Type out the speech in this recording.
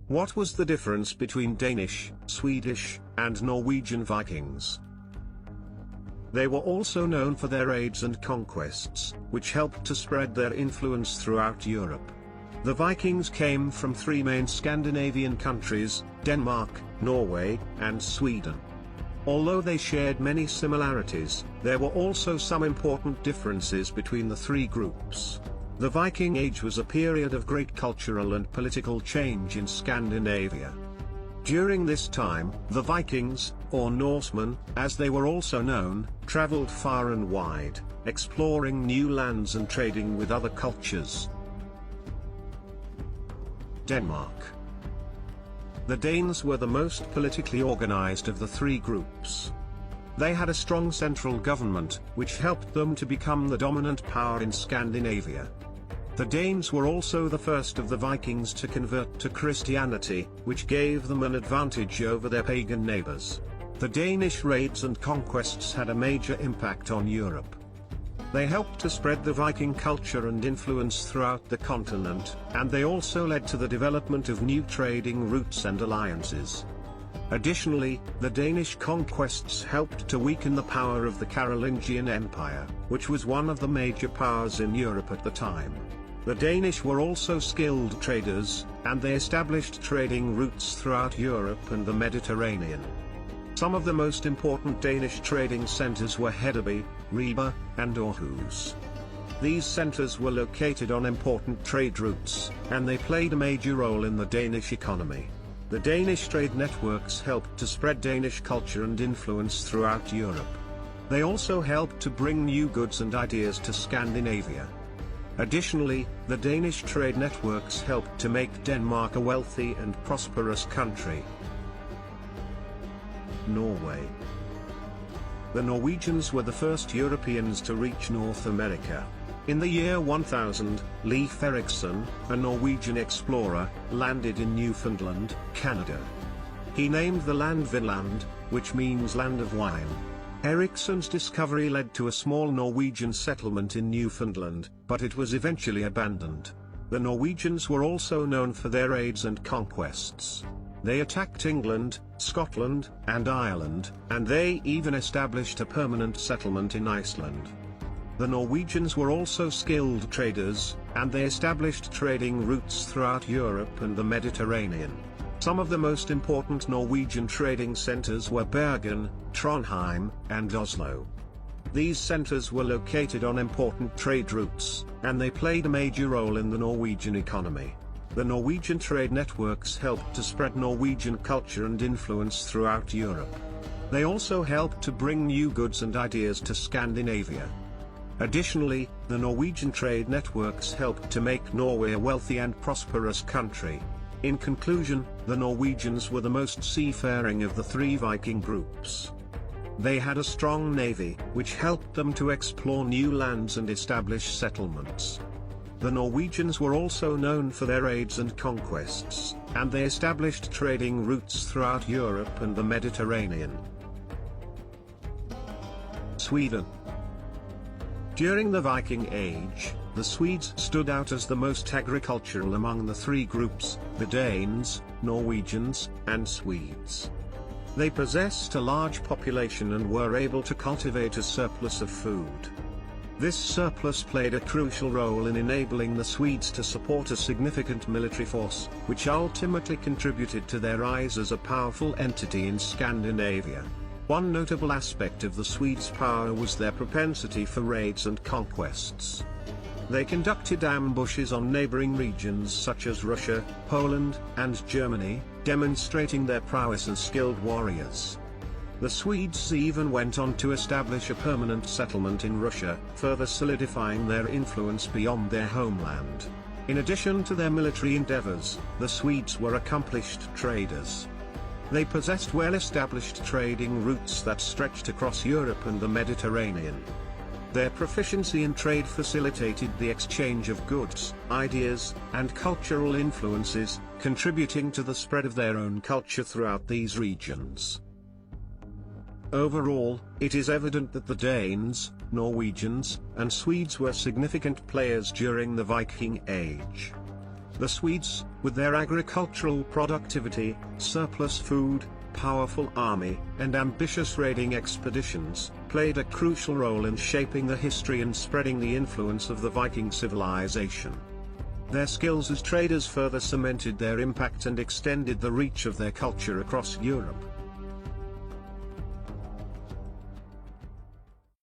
What was the difference between Danish, Swedish, and Norwegian Vikings? They were also known for their raids and conquests, which helped to spread their influence throughout Europe. The Vikings came from three main Scandinavian countries, Denmark, Norway, and Sweden. Although they shared many similarities, there were also some important differences between the three groups. The Viking Age was a period of great cultural and political change in Scandinavia. During this time, the Vikings, or Norsemen, as they were also known, traveled far and wide, exploring new lands and trading with other cultures. Denmark. The Danes were the most politically organized of the three groups. They had a strong central government, which helped them to become the dominant power in Scandinavia. The Danes were also the first of the Vikings to convert to Christianity, which gave them an advantage over their pagan neighbors. The Danish raids and conquests had a major impact on Europe. They helped to spread the Viking culture and influence throughout the continent, and they also led to the development of new trading routes and alliances. Additionally, the Danish conquests helped to weaken the power of the Carolingian Empire, which was one of the major powers in Europe at the time. The Danish were also skilled traders, and they established trading routes throughout Europe and the Mediterranean. Some of the most important Danish trading centers were Hedeby, Ribe, and Aarhus. These centers were located on important trade routes, and they played a major role in the Danish economy. The Danish trade networks helped to spread Danish culture and influence throughout Europe. They also helped to bring new goods and ideas to Scandinavia. Additionally, the Danish trade networks helped to make Denmark a wealthy and prosperous country. Norway. The Norwegians were the first Europeans to reach North America. In the year 1000, Leif Erikson, a Norwegian explorer, landed in Newfoundland, Canada. He named the land Vinland, which means land of wine. Eriksson's discovery led to a small Norwegian settlement in Newfoundland, but it was eventually abandoned. The Norwegians were also known for their raids and conquests. They attacked England, Scotland, and Ireland, and they even established a permanent settlement in Iceland. The Norwegians were also skilled traders, and they established trading routes throughout Europe and the Mediterranean. Some of the most important Norwegian trading centers were Bergen, Trondheim, and Oslo. These centers were located on important trade routes, and they played a major role in the Norwegian economy. The Norwegian trade networks helped to spread Norwegian culture and influence throughout Europe. They also helped to bring new goods and ideas to Scandinavia. Additionally, the Norwegian trade networks helped to make Norway a wealthy and prosperous country. In conclusion, the Norwegians were the most seafaring of the three Viking groups. They had a strong navy, which helped them to explore new lands and establish settlements. The Norwegians were also known for their raids and conquests, and they established trading routes throughout Europe and the Mediterranean. Sweden. During the Viking Age, the Swedes stood out as the most agricultural among the three groups, the Danes, Norwegians, and Swedes. They possessed a large population and were able to cultivate a surplus of food. This surplus played a crucial role in enabling the Swedes to support a significant military force, which ultimately contributed to their rise as a powerful entity in Scandinavia. One notable aspect of the Swedes' power was their propensity for raids and conquests. They conducted ambushes on neighboring regions such as Russia, Poland, and Germany, demonstrating their prowess as skilled warriors. The Swedes even went on to establish a permanent settlement in Russia, further solidifying their influence beyond their homeland. In addition to their military endeavors, the Swedes were accomplished traders. They possessed well-established trading routes that stretched across Europe and the Mediterranean. Their proficiency in trade facilitated the exchange of goods, ideas, and cultural influences, contributing to the spread of their own culture throughout these regions. Overall, it is evident that the Danes, Norwegians, and Swedes were significant players during the Viking Age. The Swedes, with their agricultural productivity, surplus food, powerful army, and ambitious raiding expeditions, played a crucial role in shaping the history and spreading the influence of the Viking civilization. Their skills as traders further cemented their impact and extended the reach of their culture across Europe.